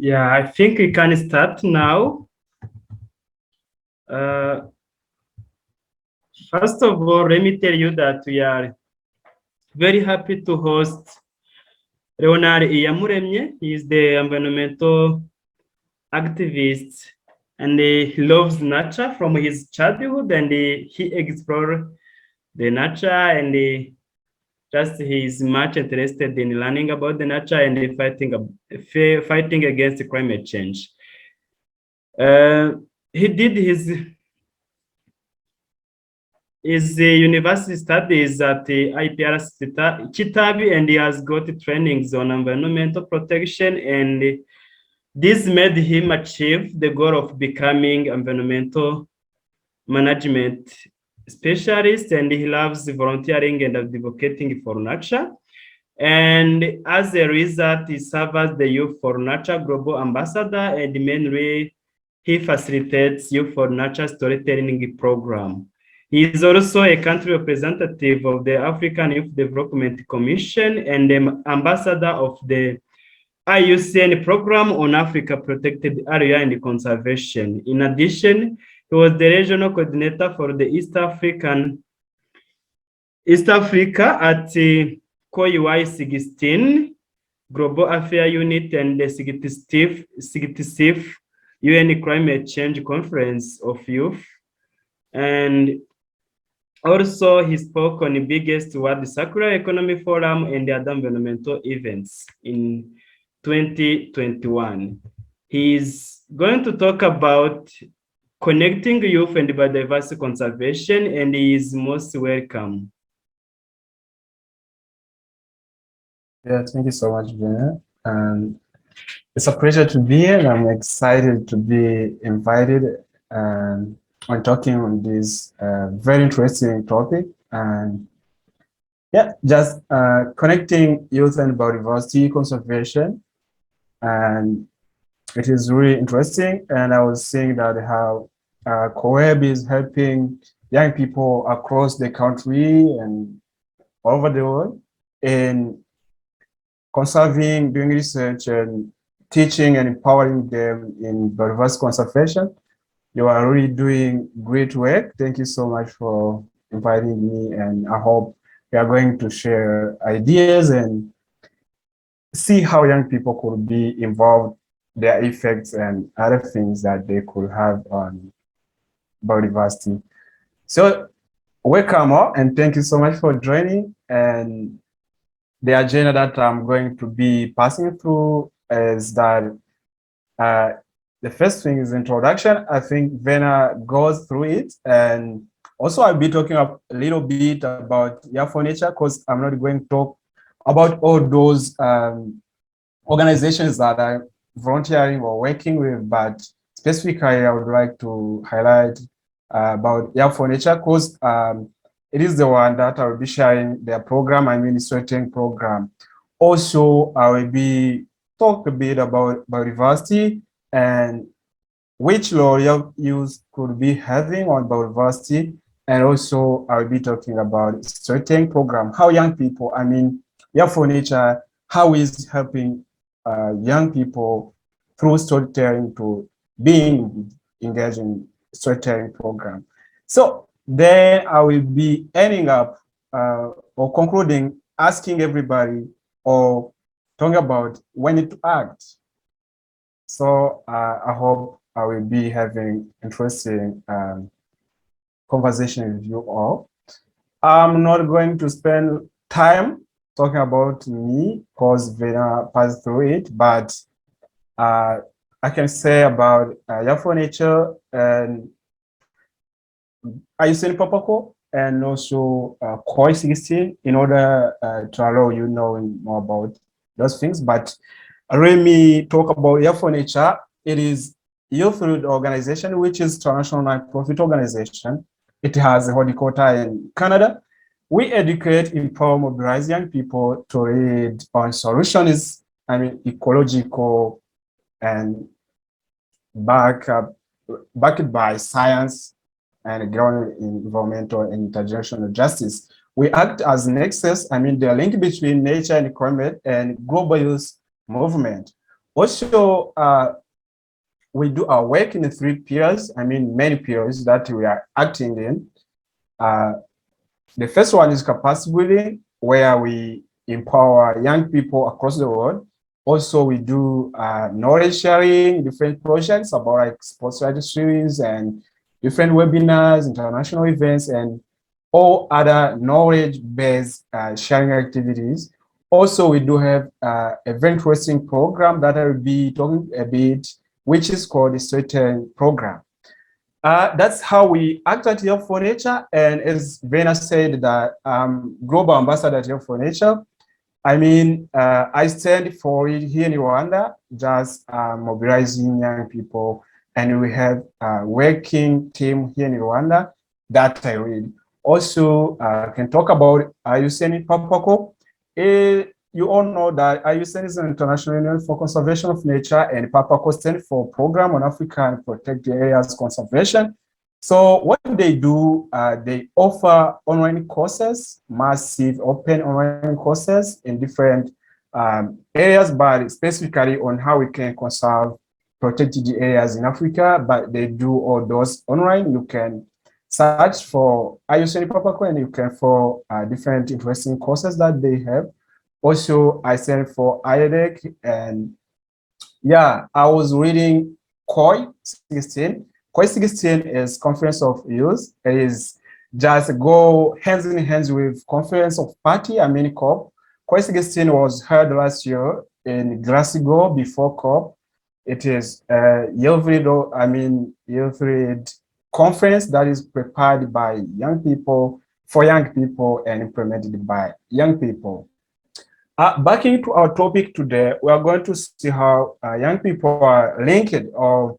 Yeah, I think we can start now. First of all, let me tell you that we are very happy to host Leonard Iyamuremye. He is the environmental activist and he loves nature from his childhood and he explores the nature and he is much interested in learning about the nature and fighting against climate change. He did his university studies at the IPRC Kitabi and he has got trainings on environmental protection and this made him achieve the goal of becoming environmental management specialist and he loves volunteering and advocating for nature. And as a result, he serves as the Youth for Nature Global Ambassador and mainly he facilitates Youth for Nature Storytelling Program. He is also a country representative of the African Youth Development Commission and the ambassador of the IUCN Program on Africa Protected Area and Conservation. In addition, he was the regional coordinator for the East Africa at CoEB 16 Global Affairs Unit and the 66th UN Climate Change Conference of Youth. And also, he spoke on the biggest World Circular Economy Forum and the other environmental events in 2021. He is going to talk about connecting youth and biodiversity conservation, and he is most welcome. Yeah, thank you so much, Jenna. And it's a pleasure to be here, and I'm excited to be invited on talking on this very interesting topic. And yeah, just connecting youth and biodiversity conservation. And it is really interesting. And I was saying that how CoEB is helping young people across the country and all over the world in conserving, doing research and teaching and empowering them in biodiversity conservation. You are really doing great work. Thank you so much for inviting me, and I hope we are going to share ideas and see how young people could be involved, their effects and other things that they could have on biodiversity. So welcome all, and thank you so much for joining. And the agenda that I'm going to be passing through is that the first thing is introduction. I think Vena goes through it, and also I'll be talking a little bit about Year for Nature, because I'm not going to talk about all those organizations that are volunteering or working with, but specifically I would like to highlight about Year for Nature, because it is the one that I will be sharing their program, administrating program. Also, I will be talk a bit about biodiversity and which law youth could be having on biodiversity. And also I will be talking about certain program, how young people, Year for Nature, how is helping young people through storytelling to being engaged in storytelling program. So then I will be ending up or concluding, asking everybody or talking about when to act. So I hope I will be having interesting conversation with you all. I'm not going to spend time talking about me because Vena passed through it, but I can say about Year for Nature and IUCN protocol and also CoEB 16 in order to allow you knowing more about those things. But let me talk about Year for Nature. It is youth organization, which is international non-profit organization. It has a headquarters in Canada. We educate, empower, mobilize young people to read on solutions, ecological and backed by science and grounded in environmental and intergenerational justice. We act as nexus, the link between nature and climate and global youth movement. Also, we do our work in the 3 pillars, I mean, many pillars that we are acting in. The first one is capacity building, where we empower young people across the world. Also, we do knowledge sharing, different projects about like sports registries and different webinars, international events, and all other knowledge-based sharing activities. Also, we do have a very interesting program that I will be talking a bit, which is called the Certain Program. That's how we act at Health for Nature. And as Vena said, that global ambassador at Health for Nature. I mean, I stand for it here in Rwanda, just mobilizing young people. And we have a working team here in Rwanda that I lead. Also, I can talk about IUCN Papako. You all know that IUCN is an international union for conservation of nature, and Papako stands for Program on Africa and Protect the Area's Conservation. So what they do, they offer online courses, massive open online courses in different areas, but specifically on how we can conserve protected areas in Africa. But they do all those online. You can search for IUCN Papako and you can for different interesting courses that they have. Also, I sent for IEDEC, and yeah, I was reading COI 16. COI 16 is Conference of Youth. It is just go hands in hands with Conference of Party, I mean COP. COI 16 was held last year in Glasgow before COP. It is a youth conference that is prepared by young people, for young people, and implemented by young people. Back into our topic today, we are going to see how young people are linked or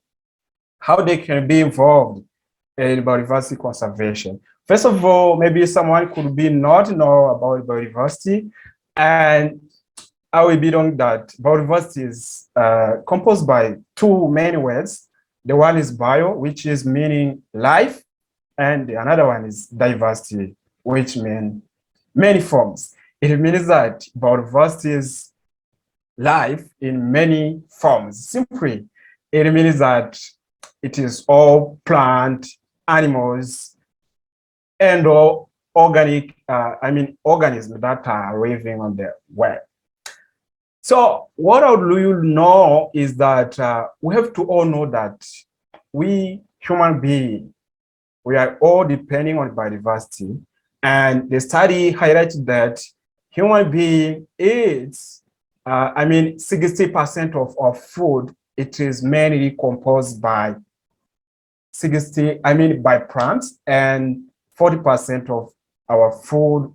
how they can be involved in biodiversity conservation. First of all, maybe someone could be not know about biodiversity, and I will be on that. Biodiversity is composed by 2 main words. The one is bio, which is meaning life, and the another one is diversity, which means many forms. It means that biodiversity is life in many forms. Simply, it means that it is all plant, animals, and all organic, organisms that are living on the web. So what I would you know is that we have to all know that we human beings, we are all depending on biodiversity. And the study highlighted that human being is, 60% of our food, it is mainly composed by by plants, and 40% of our food,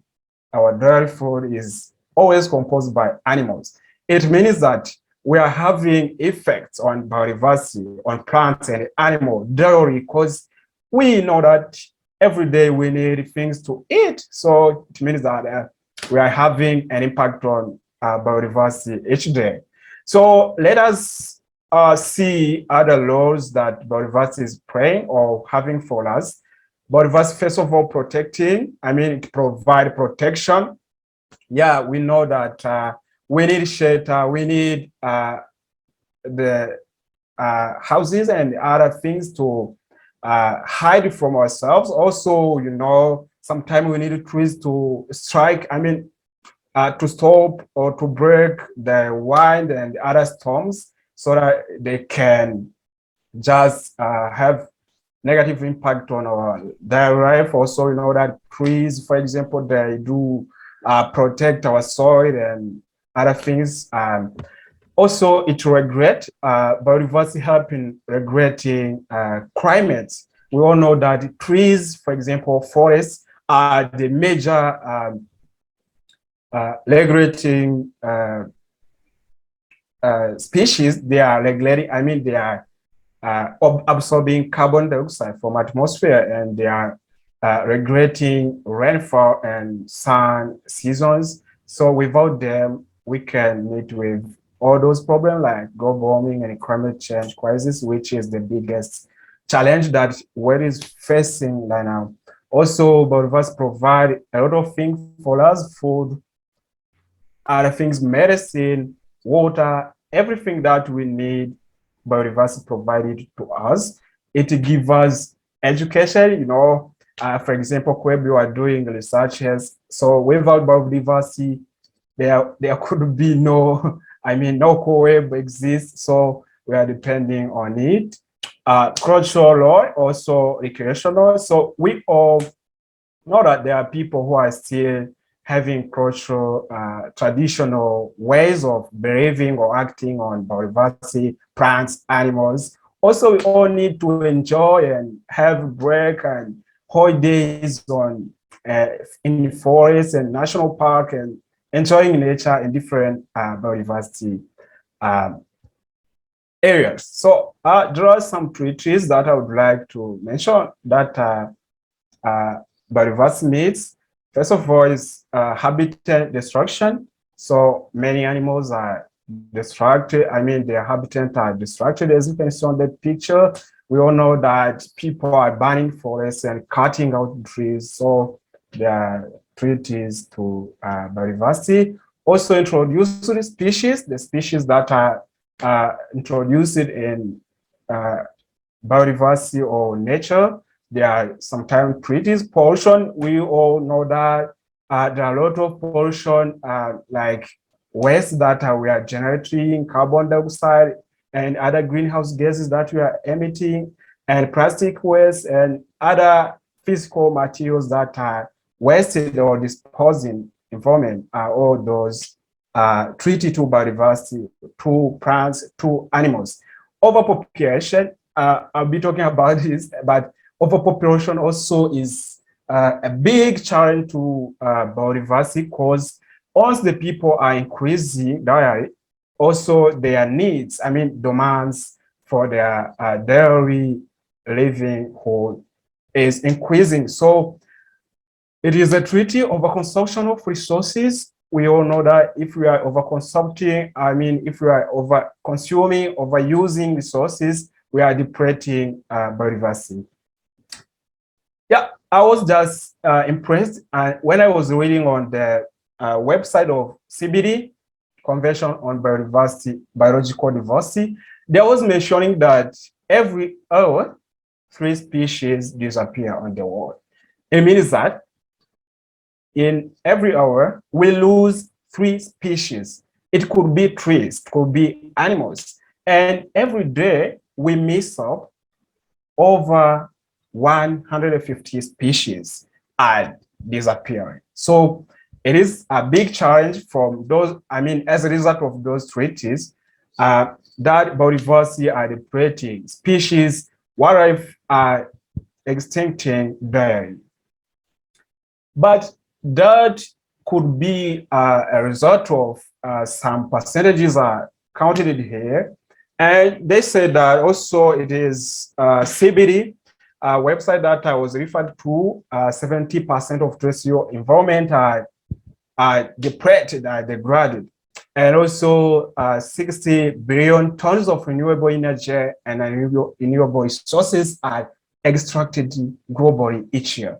our daily food is always composed by animals. It means that we are having effects on biodiversity, on plants and animals daily, because we know that every day we need things to eat. So it means that we are having an impact on biodiversity each day. So let us see other roles that biodiversity is playing or having for us. Biodiversity, first of all, protecting, it provides protection. Yeah, we know that we need shelter, we need the houses and other things to hide from ourselves. Also, sometimes we need trees to strike, to stop or to break the wind and other storms so that they can just have negative impact on their life. Also, that trees, for example, they do protect our soil and other things. Also, it biodiversity help in regulating climate. We all know that trees, for example, forests, are the major regulating species. They are regulating, they are absorbing carbon dioxide from atmosphere, and they are regulating rainfall and sun seasons. So without them, we can meet with all those problems like global warming and climate change crisis, which is the biggest challenge that world is facing right now. Also, biodiversity provide a lot of things for us: food, other things, medicine, water, everything that we need, biodiversity provided to us. It gives us education, for example, CoEB are doing researches. So without biodiversity, there could be no, no CoEB exists. So we are depending on it. Cultural, also recreational. So we all know that there are people who are still having cultural, traditional ways of behaving or acting on biodiversity, plants, animals. Also, we all need to enjoy and have break and holidays on in forests and national park and enjoying nature in different biodiversity areas. So there are some treaties that I would like to mention that biodiversity needs. First of all is habitat destruction. So many animals are destructed. Their habitat are destructed. As you can see on the picture, we all know that people are burning forests and cutting out trees. So there are treaties to biodiversity. Also introduced species, the species that are introduced in biodiversity or nature. There are sometimes treaties. Pollution, we all know that there are a lot of pollution like waste that we are generating, carbon dioxide and other greenhouse gases that we are emitting, and plastic waste and other physical materials that are wasted or disposing environment are all those treaty to biodiversity, to plants, to animals. Overpopulation, I'll be talking about this, but overpopulation also is a big challenge to biodiversity because once the people are increasing diet, also their needs, demands for their daily livelihood is increasing. So it is a treaty over consumption of resources. We all know that if we are overconsuming, if we are over consuming, overusing resources, we are depleting biodiversity. Yeah, I was just impressed when I was reading on the website of CBD, Convention on Biodiversity, Biological Diversity. There was mentioning that every hour, 3 species disappear on the world. It means that in every hour, we lose 3 species. It could be trees, it could be animals. And every day, we miss up over 150 species are disappearing. So it is a big challenge from those, as a result of those treaties, that biodiversity are depleting species, wildlife are extincting daily. But that could be a result of some percentages are counted here. And they said that also it is CBD, website that I was referred to, 70% of terrestrial environment are depleted, are degraded. And also 60 billion tons of renewable energy and renewable resources are extracted globally each year.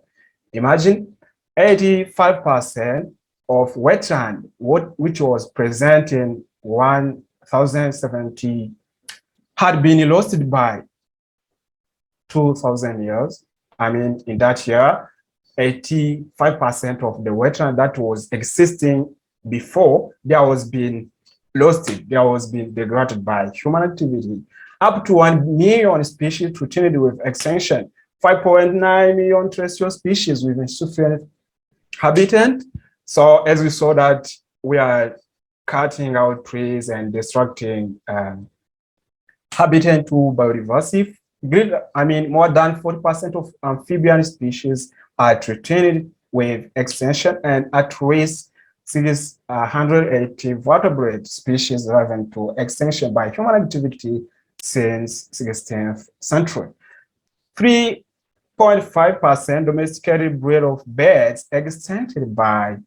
Imagine 85% of wetland, which was present in 1070, had been lost by 2000 years. In that year, 85% of the wetland that was existing before, there was been lost, there was been degraded by human activity. Up to 1 million species threatened with extinction, 5.9 million terrestrial species with insufficient habitat. So as we saw that we are cutting out trees and destructing habitat to biodiversity. More than 40% of amphibian species are threatened with extinction, and at risk 680 vertebrate species driven to extinction by human activity since 16th century. 3.5% domesticated breed of birds extincted by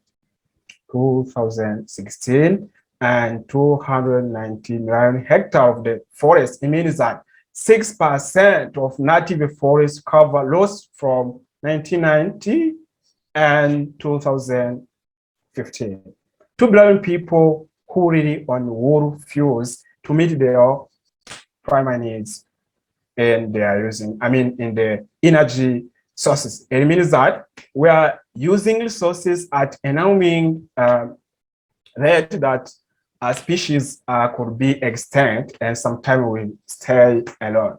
2016, and 290 million hectares of the forest. It means that 6% of native forest cover lost from 1990 and 2015. 2 billion people who really on wool fuels to meet their primary needs in their using, in the energy sources. It means that we are using resources at an alarming rate that species could be extinct and sometimes will stay alone.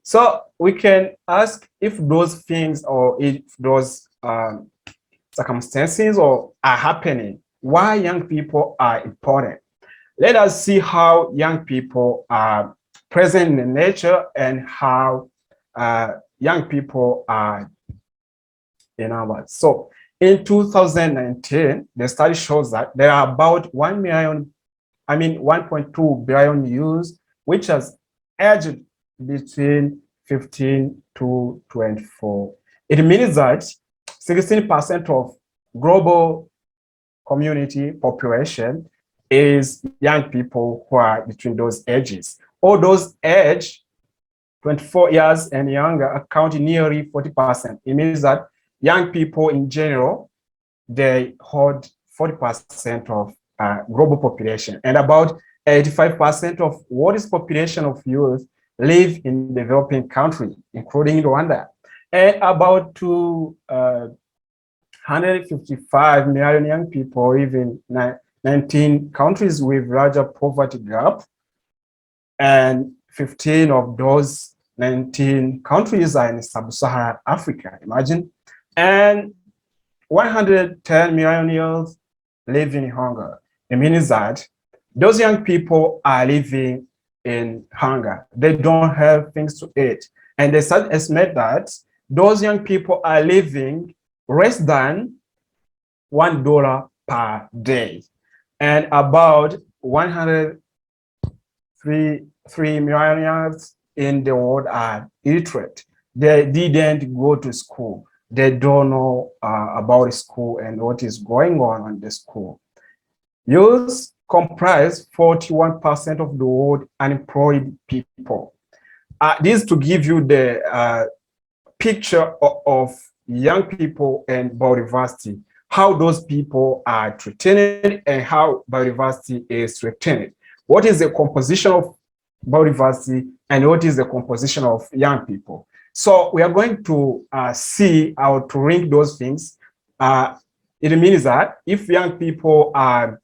So we can ask if those things or if those circumstances are happening, why young people are important. Let us see how young people are present in nature and how young people are in our world. So in 2019, the study shows that there are about 1.2 billion youths, which has aged between 15 to 24. It means that 16% of global community population is young people who are between those ages. All those age 24 years and younger account nearly 40%. It means that young people in general, they hold 40% of global population, and about 85% of world's population of youth live in developing countries, including Rwanda, and about 255 million young people live in 19 countries with larger poverty gap, and 15 of those 19 countries are in sub-Saharan Africa, imagine, and 110 million youth live in hunger. It means that those young people are living in hunger. They don't have things to eat. And they estimate that those young people are living less than $1 per day. And about 103 million youths in the world are illiterate. They didn't go to school. They don't know about school and what is going on in the school. Youth comprise 41% of the world unemployed people. This to give you the picture of young people and biodiversity, how those people are treated and how biodiversity is treated. What is the composition of biodiversity and what is the composition of young people? So we are going to see how to link those things. It means that if young people are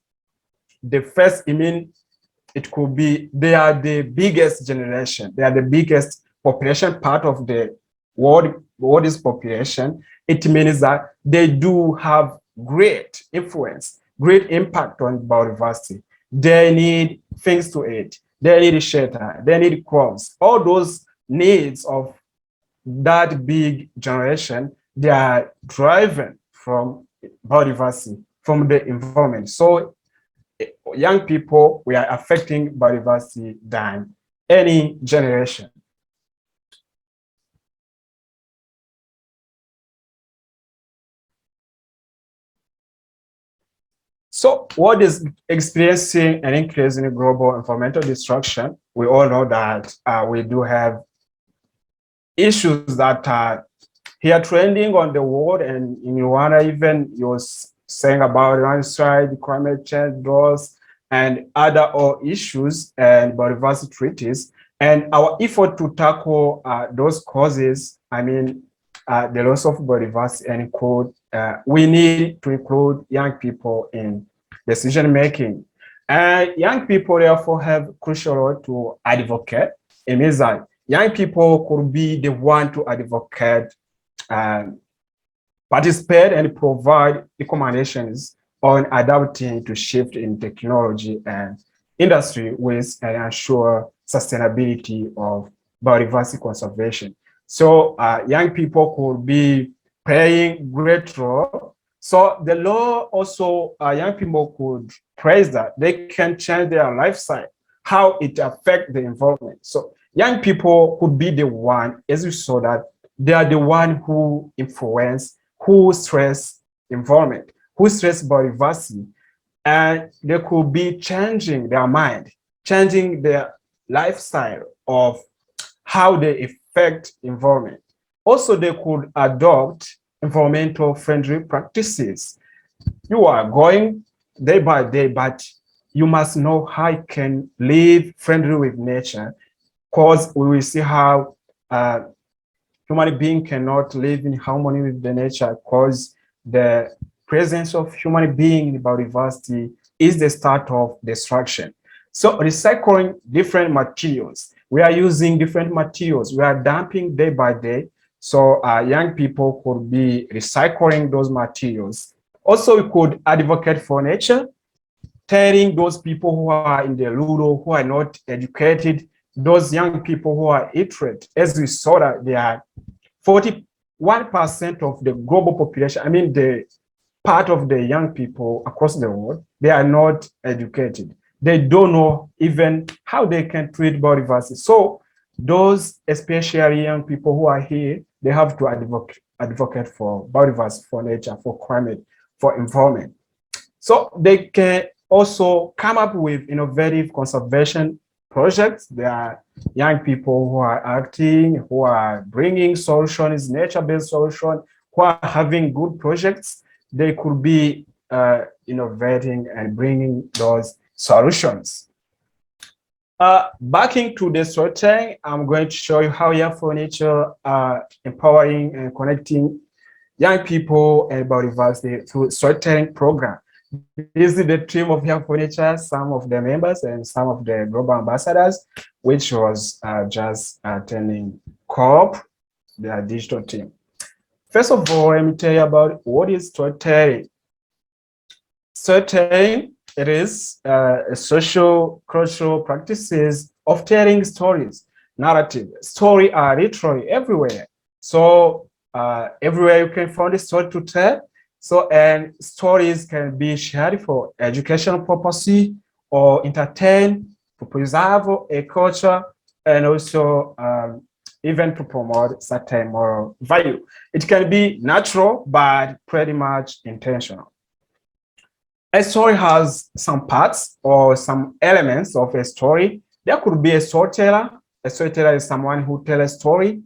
the first, it could be they are the biggest generation. They are the biggest population part of the world's population. It means that they do have great influence, great impact on biodiversity. They need things to eat. They need shelter. They need crops. All those needs of that big generation, they are driven from biodiversity, from the environment. So young people, we are affecting biodiversity than any generation. So what is experiencing an increase in global environmental destruction? We all know that we do have issues that are here trending on the world, and in Rwanda, even you're saying about landslide, climate change, droughts, and other issues and biodiversity treaties. And our effort to tackle those causes, the loss of biodiversity, and include, we need to include young people in decision making. And young people therefore have crucial role to advocate. It means that young people could be the one to advocate and participate and provide recommendations on adapting to shift in technology and industry with and ensure sustainability of biodiversity conservation. So young people could be playing great role. So the law also, young people could praise that they can change their lifestyle, how it affects the environment. So young people could be the one, as you saw, that they are the one who influence, who stress environment, who stress biodiversity, and they could be changing their mind, changing their lifestyle of how they affect environment. Also, they could adopt environmental friendly practices. You are going day by day, but you must know how you can live friendly with nature, because we will see how human being cannot live in harmony with the nature, because the presence of human being in biodiversity is the start of destruction. So recycling different materials. We are using different materials. We are dumping day by day. So young people could be recycling those materials. Also, we could advocate for nature, telling those people who are in the rural, who are not educated, those young people who are illiterate, as we saw that they are 41% of the global population, I mean, the part of the young people across the world, they are not educated. They don't know even how they can treat biodiversity. So those, especially young people who are here, they have to advocate for biodiversity, for nature, for climate, for environment. So they can also come up with innovative conservation projects. There are young people who are acting, who are bringing solutions, nature-based solutions, who are having good projects. They could be innovating and bringing those solutions. Back into the storytelling, I'm going to show you how Young for Nature are empowering and connecting young people and biodiversity through storytelling program. This is the team of Young for Nature, some of the members and some of the global ambassadors, which was just attending CoEB, their digital team. First of all, let me tell you about what is storytelling. Storytelling, it is a social cultural practices of telling stories, narrative. Story are literally everywhere. So everywhere you can find a story to tell. So, and stories can be shared for educational purposes or entertain, to preserve a culture, and also even to promote certain moral value. It can be natural, but pretty much intentional. A story has some parts or some elements of a story. There could be a storyteller. A storyteller is someone who tells a story,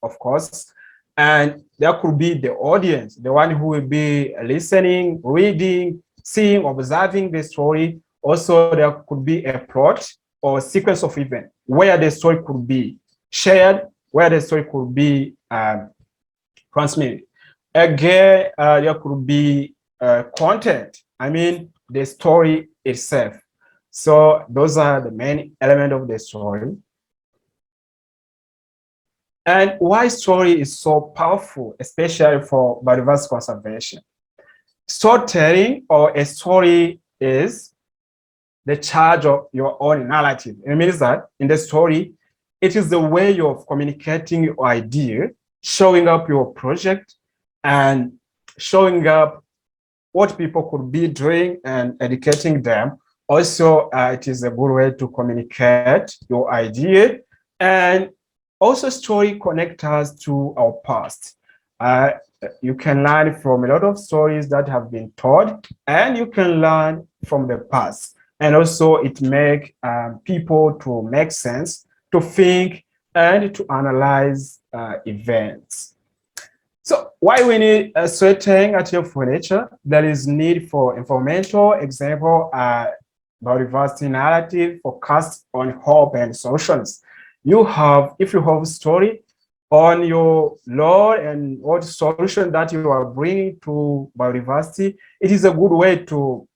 of course. And there could be the audience, the one who will be listening, reading, seeing, observing the story. Also, there could be a plot or sequence of events where the story could be shared, where the story could be transmitted. Again, there could be content, I mean, the story itself. So those are the main elements of the story. And why story is so powerful, especially for biodiversity conservation. Storytelling or a story is the charge of your own narrative. It means that in the story, it is the way of communicating your idea, showing up your project, and showing up what people could be doing and educating them. Also, it is a good way to communicate your idea. And also, story connects us to our past. You can learn from a lot of stories that have been told, and you can learn from the past. And also, it makes people to make sense, to think, and to analyze events. So why we need a storytelling at Young for Nature? There is need for informational example, biodiversity narrative, focused on hope and solutions. You have, if you have a story on your law and what solution that you are bringing to biodiversity, it is a good way to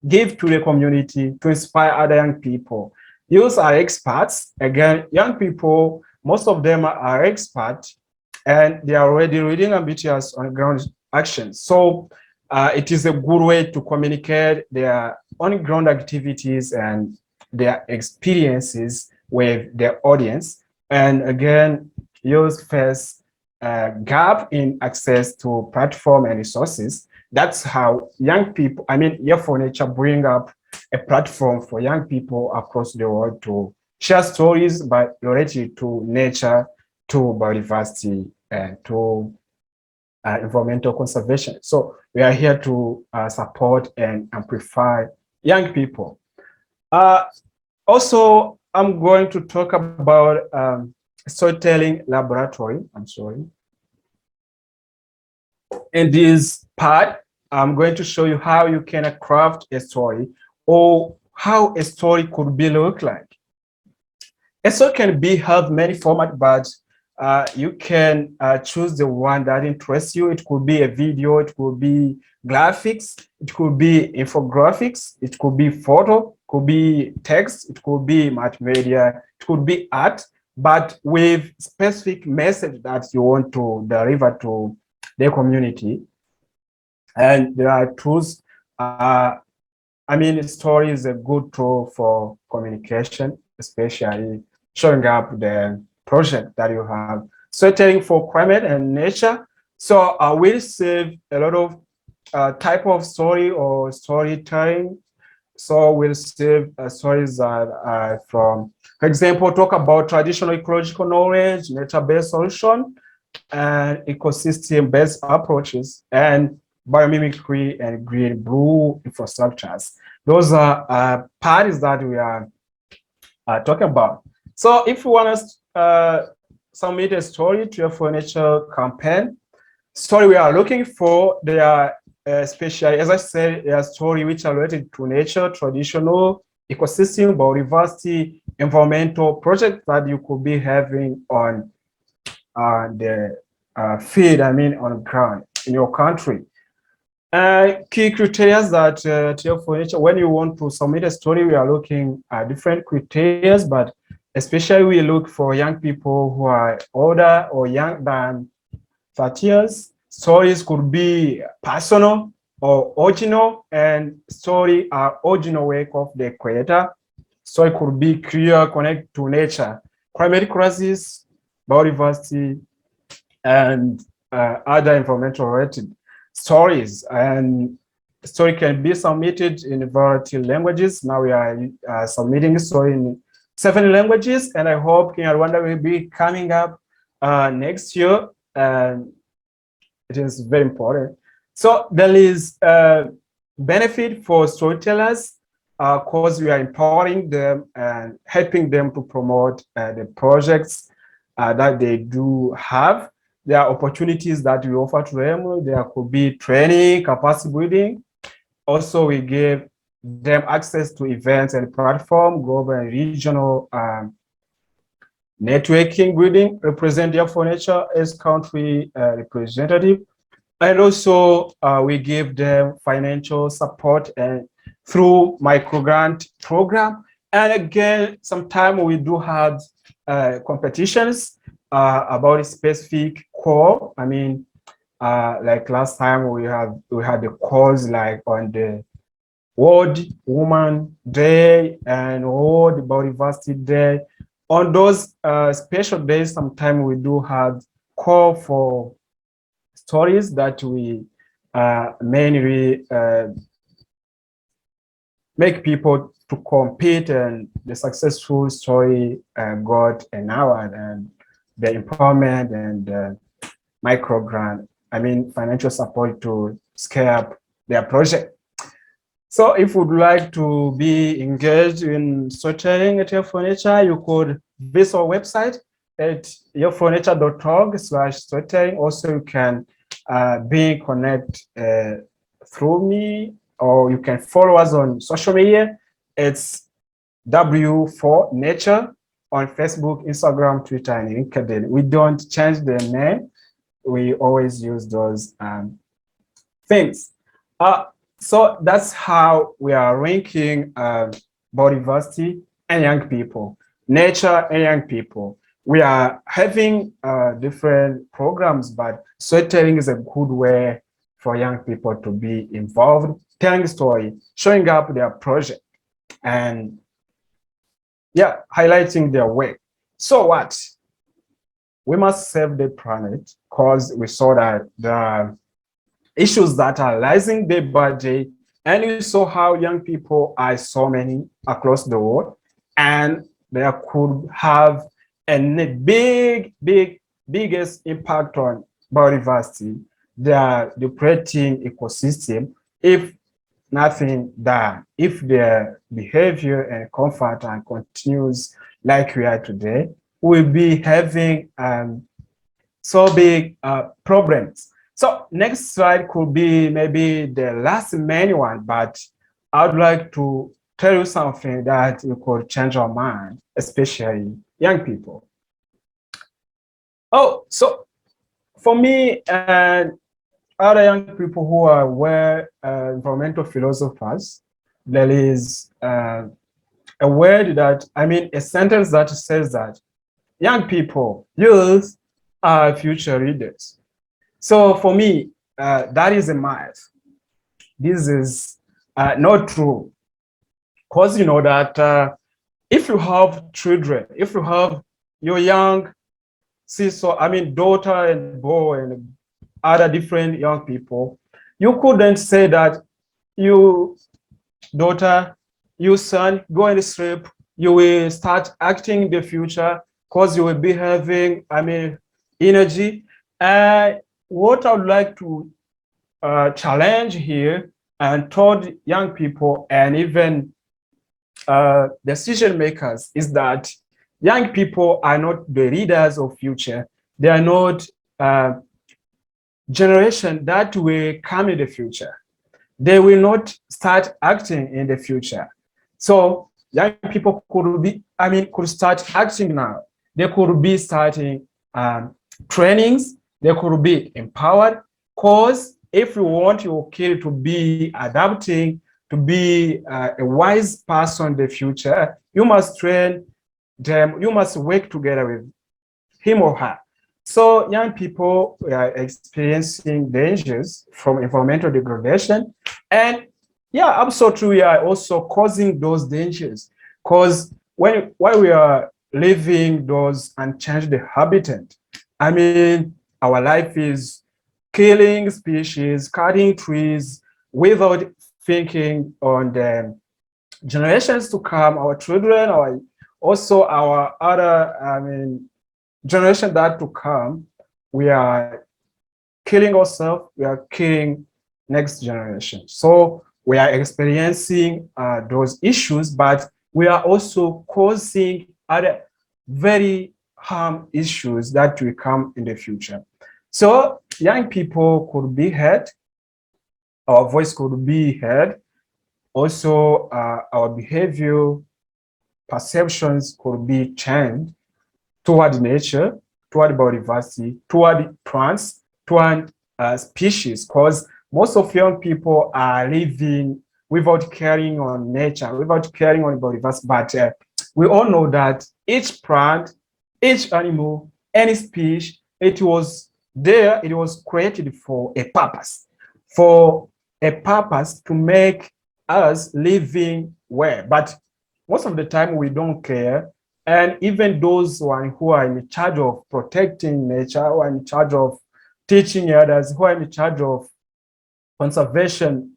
give to the community, to inspire other young people. Youth are experts. Again, young people, most of them are experts, and they are already reading ambitious on ground action. So it is a good way to communicate their on ground activities and their experiences with their audience. And again, youth face a gap in access to platform and resources. That's how young people, I mean, Young for Nature bring up a platform for young people across the world to share stories but related to nature, to biodiversity, and to environmental conservation. So we are here to support and amplify young people. Also, I'm going to talk about storytelling laboratory. I'm sorry. In this part, I'm going to show you how you can craft a story or how a story could be look like. A story can be have many formats, but you can choose the one that interests you. It could be a video, it could be graphics, it could be infographics, it could be photo, could be text, it could be multimedia, it could be art, but with specific message that you want to deliver to the community. And there are tools. I mean, story is a good tool for communication, especially showing up the project that you have. Storytelling for climate and nature. So we receive a lot of type of story or storytelling. So we'll receive stories that are from, for example, talk about traditional ecological knowledge, nature-based solution, and ecosystem-based approaches, and biomimicry and green-blue infrastructures. Those are parties that we are talking about. So if you want to submit a story to your furniture campaign, story we are looking for, they are especially, as I said, they are stories which are related to nature, traditional, ecosystem, biodiversity, environmental projects that you could be having on the field, I mean, on ground in your country. Key criteria that TF Furniture, when you want to submit a story, we are looking at different criteria, but especially we look for young people who are older or young than 30 years. Stories could be personal or original, and story are original work of the creator. Story could be clear, connect to nature, climate crisis, biodiversity, and other environmental related stories. And story can be submitted in a variety of languages. Now we are submitting story in 7 languages, and I hope Kenya Rwanda will be coming up next year. And it is very important. So there is benefit for storytellers because we are empowering them and helping them to promote the projects that they do have. There are opportunities that we offer to them. There could be training, capacity building. Also, we give them access to events and platform, global and regional networking building, represent their furniture as country representative. And also, we give them financial support and through microgrant program. And again, sometimes we do have competitions about a specific core. I mean, like last time we had the calls like on the World Woman Day and World Biodiversity Day. On those special days, sometimes we do have call for stories that we mainly make people to compete, and the successful story got an award, and the empowerment and micro grant, I mean financial support to scale up their project. So if you'd like to be engaged in storytelling at Your Furniture, you could visit our website at yourfurniture.org/storytelling. Also, you can be connect through me, or you can follow us on social media. It's W4Nature on Facebook, Instagram, Twitter, and LinkedIn. We don't change the name. We always use those things. So that's how we are ranking biodiversity and young people, nature and young people. We are having different programs, but storytelling is a good way for young people to be involved, telling story, showing up their project, and yeah, highlighting their work. So what? We must save the planet because we saw that the issues that are rising day by day, and you saw how young people are so many across the world, and they could have a biggest impact on biodiversity, the depleting ecosystem, if nothing done. If their behavior and comfort and continues like we are today, we'll be having so big problems. So next slide could be maybe the last main one, but I'd like to tell you something that you could change our mind, especially young people. Oh, so for me and other young people who are aware environmental philosophers, there is a word that, I mean, a sentence that says that young people, youth, are future leaders. So for me, that is a myth. This is not true. Because you know that if you have children, if you have your young sister, I mean, daughter and boy and other different young people, you couldn't say that you daughter, you son, go and sleep, you will start acting in the future because you will be having, I mean, energy. What I would like to challenge here and told young people and even decision makers is that young people are not the leaders of future. They are not generation that will come in the future. They will not start acting in the future. So young people could be, I mean, could start acting now. They could be starting trainings. They could be empowered. Because if you want your kid to be adapting, to be a wise person in the future, you must train them. You must work together with him or her. So young people are experiencing dangers from environmental degradation. And yeah, absolutely, we are also causing those dangers because while we are living those unchanged habitat, I mean, our life is killing species, cutting trees without thinking on the generations to come, our children, also our other, I mean, generation that to come. We are killing ourselves, we are killing next generation. So we are experiencing those issues, but we are also causing other very harm issues that will come in the future. So young people could be heard, our voice could be heard, also our behavior, perceptions could be changed toward nature, toward biodiversity, toward plants, toward species, because most of young people are living without caring on nature, without caring on biodiversity. But we all know that each plant, each animal, any species, it was there, it was created for a purpose to make us living well. But most of the time we don't care. And even those who are in charge of protecting nature, who are in charge of teaching others, who are in charge of conservation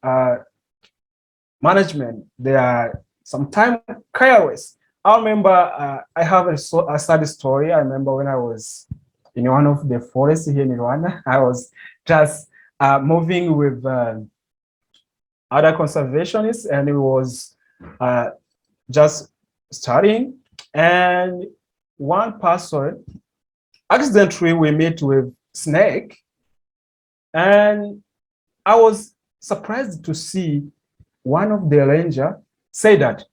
management, they are sometimes careless. I remember I have a sad story. I remember when I was in one of the forests here in Rwanda, I was just moving with other conservationists, and it was just studying. And one person, accidentally we met with snake, and I was surprised to see one of the ranger say that,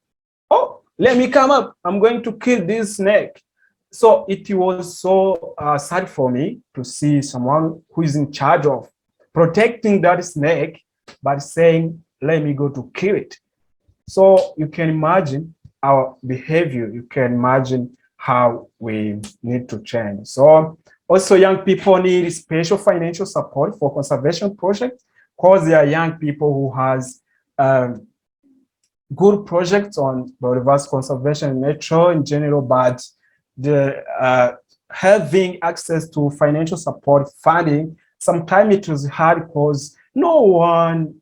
oh, let me come up, I'm going to kill this snake. So it was so sad for me to see someone who is in charge of protecting that snake, but saying, let me go to kill it. So you can imagine our behavior, you can imagine how we need to change. So also young people need special financial support for conservation projects because they are young people who has good projects on biodiversity conservation and nature in general, but the having access to financial support funding, sometimes it is hard because no one,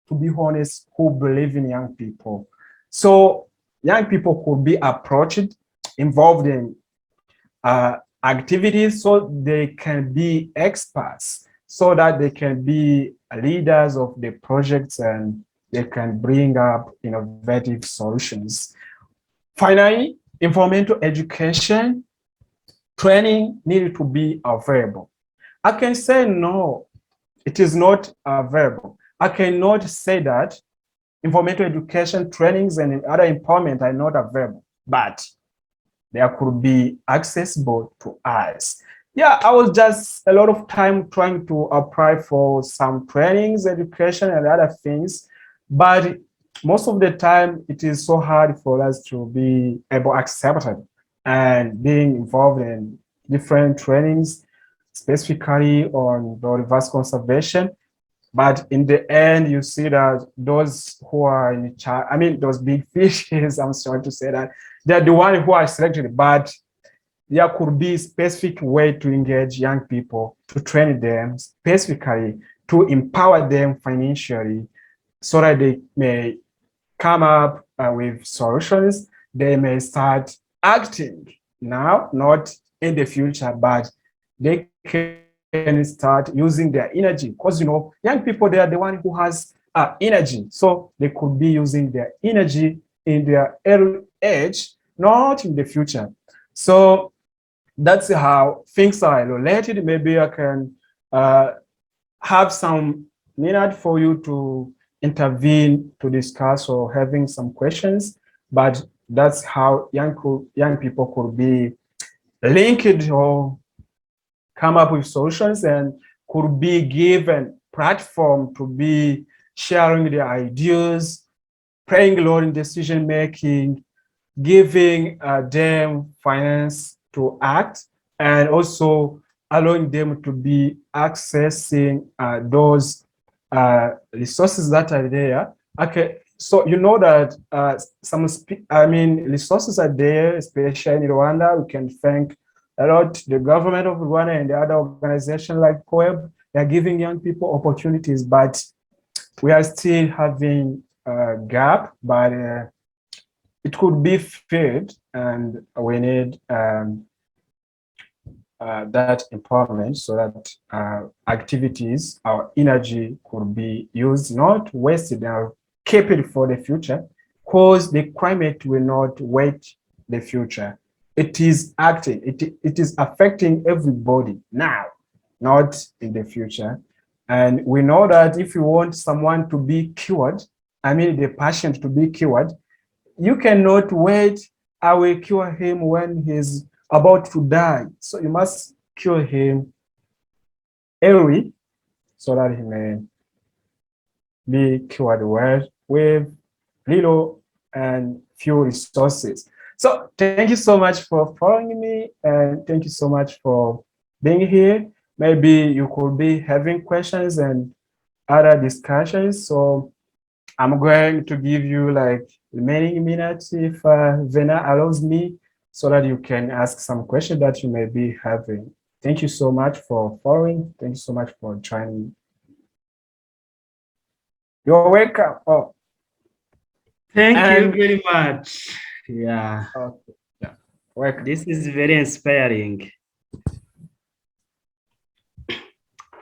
to be honest, who believe in young people. So young people could be approached, involved in activities so they can be experts, so that they can be leaders of the projects and they can bring up innovative solutions. Finally, environmental education training needed to be available. I can say no, it is not available. I cannot say that environmental education trainings and other empowerment are not available, but they could be accessible to us. Yeah, I was just a lot of time trying to apply for some trainings, education, and other things, but most of the time it is so hard for us to be able to accept it and being involved in different trainings, specifically on biodiversity conservation. But in the end, you see that those who are in charge, I mean, those big fishes, I'm sorry to say that, they're the ones who are selected, but there could be a specific way to engage young people, to train them specifically, to empower them financially, so that they may come up with solutions. They may start acting now, not in the future, but they can start using their energy, because young people, they are the one who has energy, so they could be using their energy in their early age, not in the future. So that's how things are related. Maybe I can have some minute for you to intervene, to discuss, or having some questions, but that's how young people could be linked or come up with solutions, and could be given platform to be sharing their ideas, playing a role in decision making, giving them finance to act, and also allowing them to be accessing those resources that are there. Okay, so that resources are there, especially in Rwanda. We can thank a lot the government of Rwanda and the other organizations like CoEB. They are giving young people opportunities, but we are still having a gap, but it could be filled, and we need that empowerment, so that activities, our energy could be used, not wasted, and keep it for the future, because the climate will not wait the future. It is acting, it is affecting everybody now, not in the future. And we know that if you want someone to be cured, I mean the patient to be cured, you cannot wait, I will cure him when he's about to die. So you must cure him early, so that he may be cured well with little and few resources. So thank you so much for following me, and thank you so much for being here. Maybe you could be having questions and other discussions. So I'm going to give you like remaining minutes, if Vena allows me, so that you can ask some questions that you may be having. Thank you so much for following. Thank you so much for joining. You're welcome. Oh, Thank you very much. Yeah. Okay. Yeah. Welcome. This is very inspiring.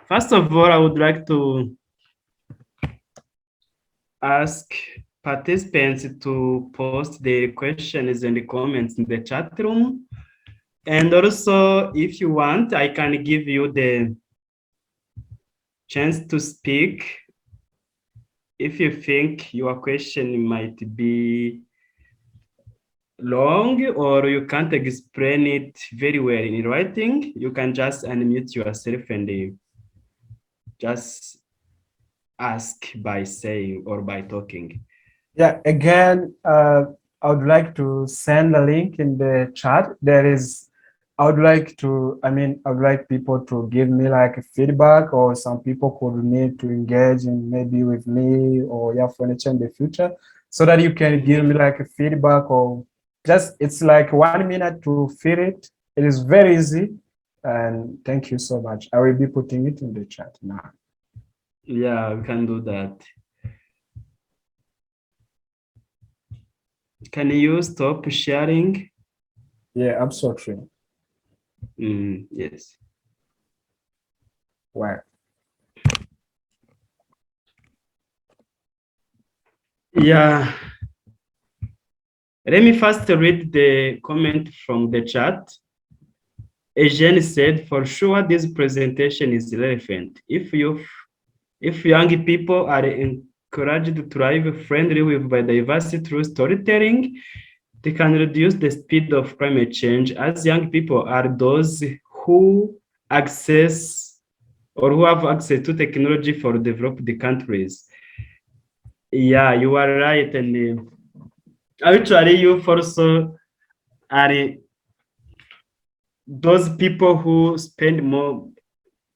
First of all, I would like to ask participants to post their questions and the comments in the chat room. And also, if you want, I can give you the chance to speak if you think your question might be long or you can't explain it very well in writing. You can just unmute yourself and just ask by saying or by talking. Yeah, again, I would like to send a link in the chat. I would like people to give me like a feedback, or some people could need to engage in maybe with me or your furniture in the future, so that you can give me like a feedback, or just, it's like 1 minute to fill it. It is very easy. And thank you so much. I will be putting it in the chat now. Yeah, we can do that. Can you stop sharing? Yeah, absolutely. Yes. Wow. Yeah. Let me first read the comment from the chat. Eugene said, for sure, this presentation is relevant. If young people are encouraged to thrive friendly with biodiversity through storytelling. They can reduce the speed of climate change, as young people are those who access or who have access to technology for developed countries. Yeah, you are right. And actually, you also are those people who spend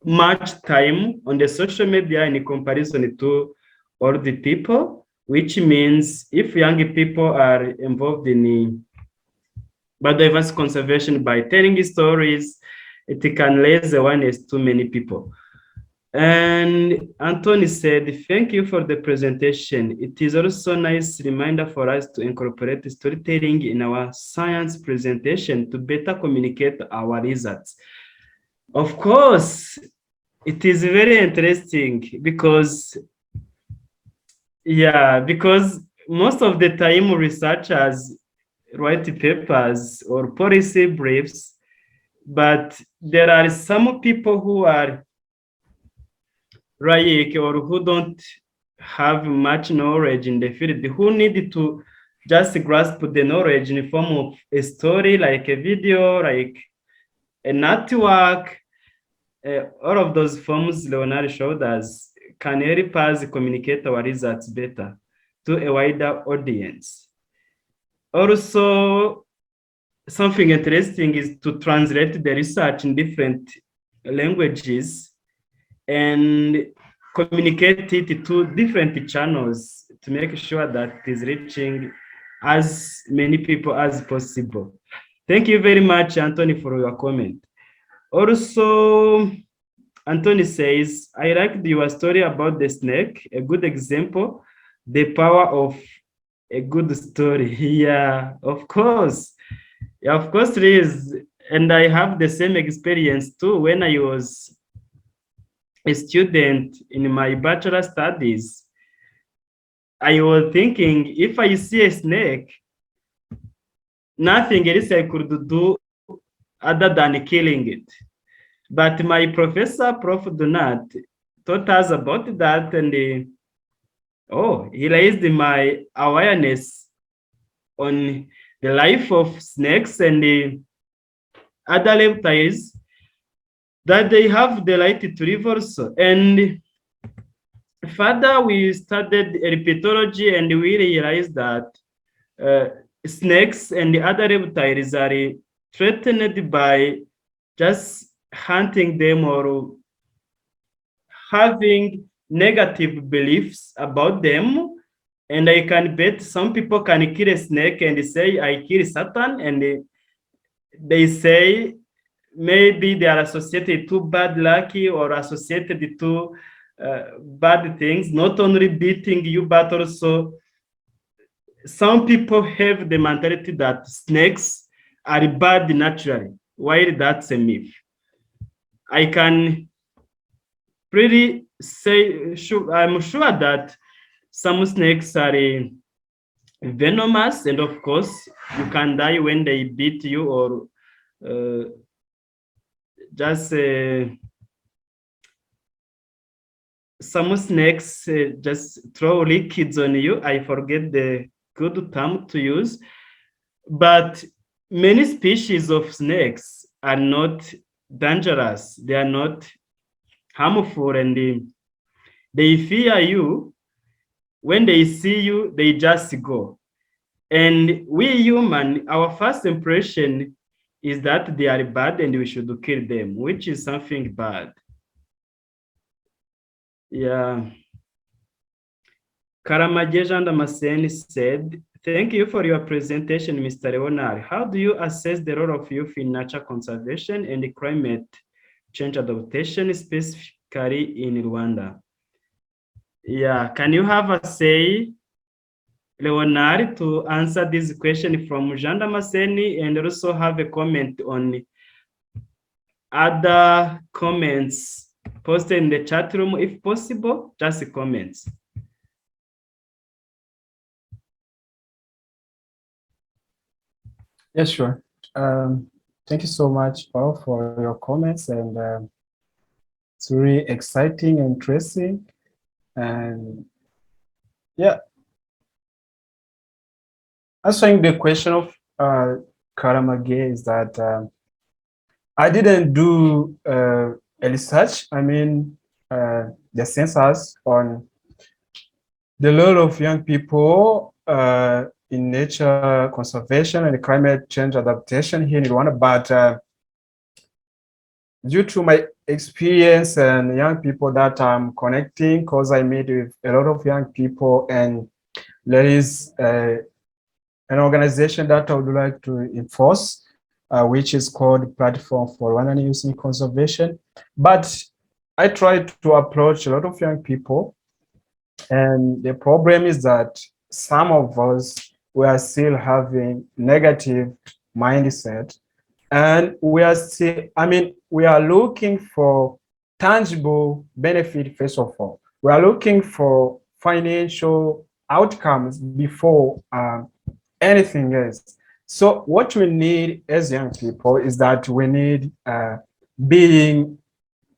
much time on the social media in comparison to older people, which means if young people are involved in biodiversity conservation by telling stories, it can raise awareness to many people. And Anthony said, thank you for the presentation. It is also a nice reminder for us to incorporate storytelling in our science presentation to better communicate our results. Of course, it is very interesting because, yeah, because most of the time researchers write papers or policy briefs, but there are some people who are like or who don't have much knowledge in the field who need to just grasp the knowledge in the form of a story, like a video, like a network. All of those forms Leonard showed us can help us communicate our results better to a wider audience. Also, something interesting is to translate the research in different languages and communicate it to different channels to make sure that it is reaching as many people as possible. Thank you very much, Anthony, for your comment. Also, Anthony says, I liked your story about the snake, a good example, the power of a good story. Yeah, of course. Yeah, of course it is. And I have the same experience too when I was a student in my bachelor studies. I was thinking if I see a snake, nothing else I could do other than killing it. But my professor, Prof. Donat, taught us about that, and he raised my awareness on the life of snakes and other reptiles that they have the right to live also. And further, we studied herpetology and we realized that snakes and the other reptiles are threatened by just hunting them or having negative beliefs about them. And I can bet some people can kill a snake and say, I kill Satan. And they say maybe they are associated to bad lucky or associated to bad things, not only beating you, but also some people have the mentality that snakes are bad naturally, while that's a myth. I can pretty say, I'm sure that some snakes are venomous, and of course, you can die when they beat you or just some snakes just throw liquids on you. I forget the good term to use, but many species of snakes are not dangerous. They are not harmful, and they fear you. When they see you, they just go. And we human, our first impression is that they are bad and we should kill them, which is something bad. Yeah. Karamaje Jean Damascene said, thank you for your presentation, Mr. Leonard. How do you assess the role of youth in nature conservation and climate change adaptation, specifically in Rwanda? Yeah, can you have a say, Leonard, to answer this question from Jean Damascene and also have a comment on other comments posted in the chat room, if possible, just comments. Yes, sure. Thank you so much, Paul, for your comments, and it's really exciting and interesting. And Yeah. Answering the question of Karamage is that I didn't do a research. I mean, the census on the role of young people in nature conservation and climate change adaptation here in Rwanda, but due to my experience and young people that I'm connecting, because I meet with a lot of young people, and there is an organization that I would like to enforce, which is called Platform for Rwandan Youth in Conservation. But I try to approach a lot of young people, and the problem is that some of us, we are still having negative mindset, and we are still, I mean, we are looking for tangible benefit first of all. We are looking for financial outcomes before anything else. So what we need as young people is that we need being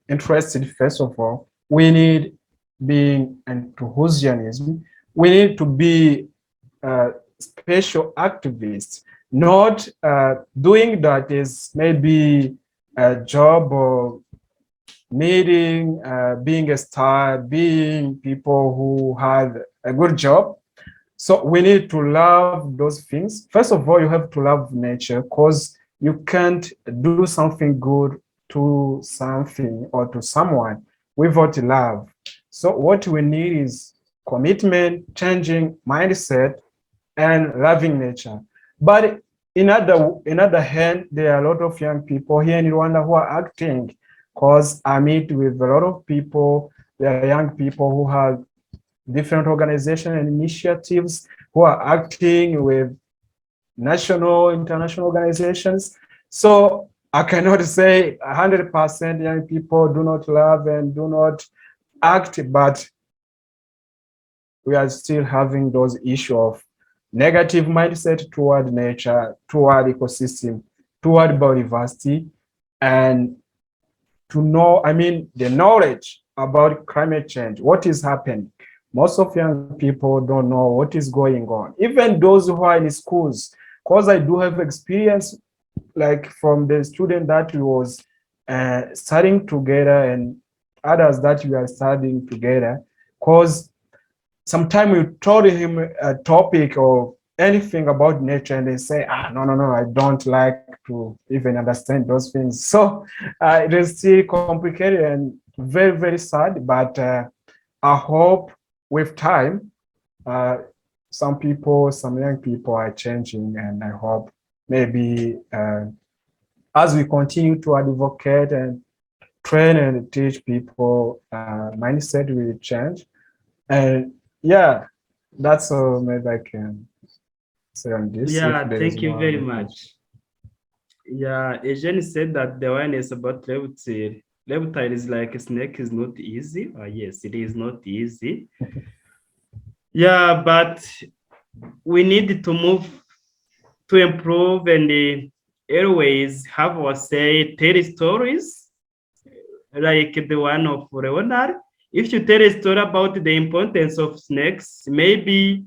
interested first of all. We need being enthusiasm. We need to be special activists, not doing that is maybe a job or needing being a star, being people who had a good job. So we need to love those things. First of all, you have to love nature, because you can't do something good to something or to someone without love. So what we need is commitment, changing mindset, and loving nature. But in other hand, there are a lot of young people here in Rwanda who are acting, because I meet with a lot of people. There are young people who have different organizations and initiatives, who are acting with national, international organizations. So I cannot say 100% young people do not love and do not act, but we are still having those issues of negative mindset toward nature, toward ecosystem, toward biodiversity, and to know, I mean, the knowledge about climate change, what is happening. Most of young people don't know what is going on. Even those who are in schools, because I do have experience, like from the student that was studying together and others that we are studying together, because sometimes you told him a topic or anything about nature and they say, no, I don't like to even understand those things. So it is still complicated and very, very sad, but I hope with time, some young people are changing, and I hope maybe as we continue to advocate and train and teach people, mindset will change. And yeah, that's all maybe I can say on this. Yeah, If there is thank you no very other question. much. Yeah, Eugene said that the awareness about reptile is like a snake is not easy. Yes, it is not easy. Yeah, but we need to move to improve and always have our say, tell stories like the one of Leonard. If you tell a story about the importance of snakes, maybe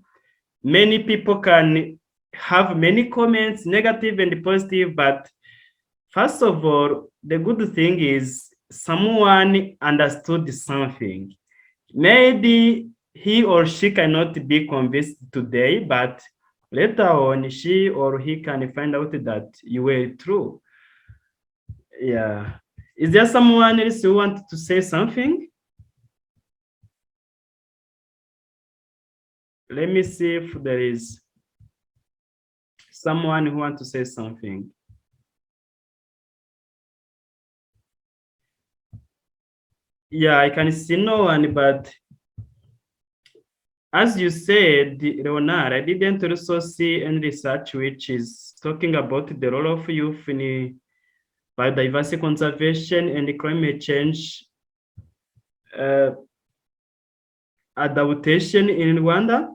many people can have many comments, negative and positive, but first of all, the good thing is someone understood something. Maybe he or she cannot be convinced today, but later on, she or he can find out that you were true. Yeah. Is there someone else who wants to say something? Let me see if there is someone who wants to say something. Yeah, I can see no one, but as you said, Leonard, I didn't also see any research which is talking about the role of youth in biodiversity conservation and climate change adaptation in Rwanda.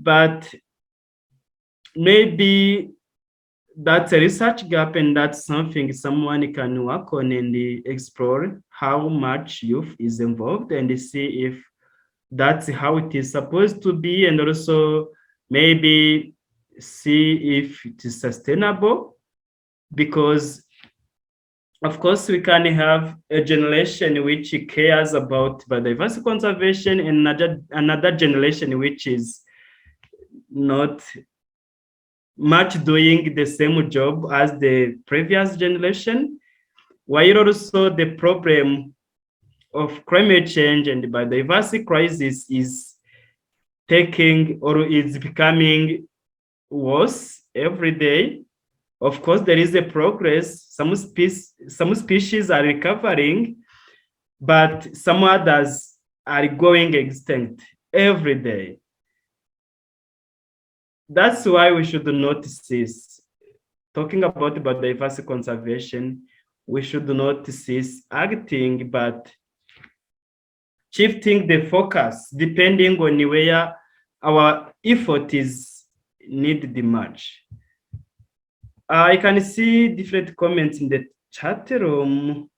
But maybe that's a research gap, and that's something someone can work on and explore how much youth is involved and see if That's how it is supposed to be, and also maybe see if it is sustainable, because of course we can have a generation which cares about biodiversity conservation and another generation which is not much doing the same job as the previous generation, while also the problem of climate change and biodiversity crisis is taking or is becoming worse every day. Of course, there is a progress. Some species are recovering, but some others are going extinct every day. That's why we should not cease talking about biodiversity conservation. We should not cease acting, but shifting the focus depending on where our effort is needed much. I can see different comments in the chat room.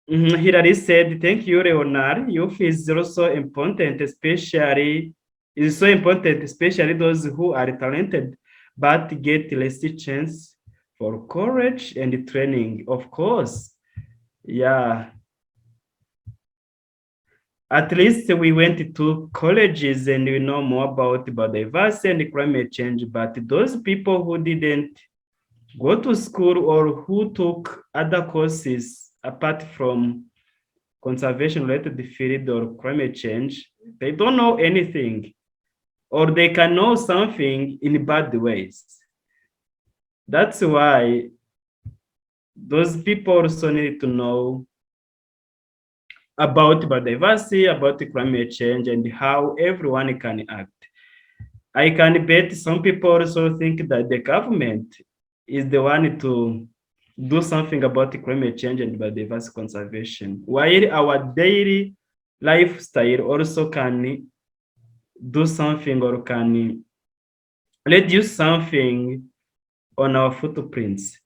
Hilary said, thank you, Leonard. Youth is also important, especially those who are talented, but get less chance for courage and training. Of course, yeah. At least we went to colleges and we know more about biodiversity and climate change, but those people who didn't go to school or who took other courses apart from conservation related field or climate change, they don't know anything, or they can know something in bad ways. That's why those people also need to know about biodiversity, about climate change, and how everyone can act. I can bet some people also think that the government is the one to do something about climate change and biodiversity conservation, while our daily lifestyle also can do something or can reduce something on our footprints.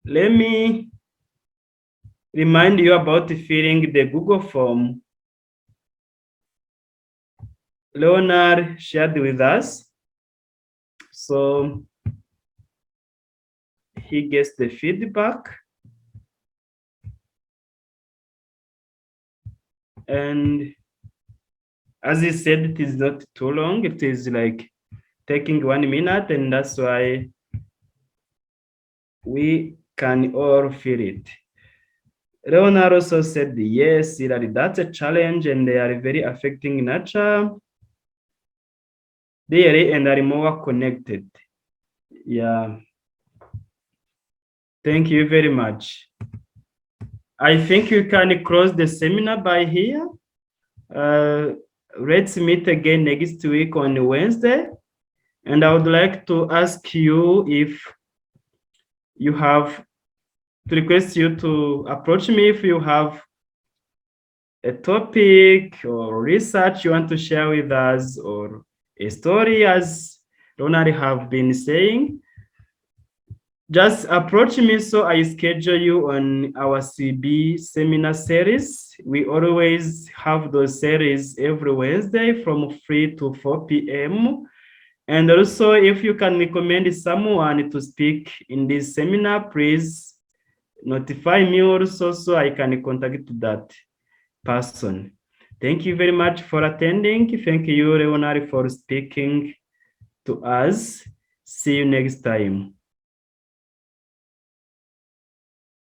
Let me remind you about filling the Google form Leonard shared with us. So he gets the feedback. And as he said, it is not too long. It is like taking 1 minute, and that's why we can all feel it. Leonard also said, yes, that's a challenge, and they are very affecting nature daily and are more connected. Yeah. Thank you very much. I think you can close the seminar by here. Let's meet again next week on Wednesday. And I would like to ask you if you have to request you to approach me if you have a topic or research you want to share with us, or a story, as Ronald have been saying. Just approach me so I schedule you on our CB seminar series. We always have those series every Wednesday from 3 to 4 p.m. And also, if you can recommend someone to speak in this seminar, please notify me also so I can contact that person. Thank you very much for attending. Thank you, Leonard, for speaking to us. See you next time.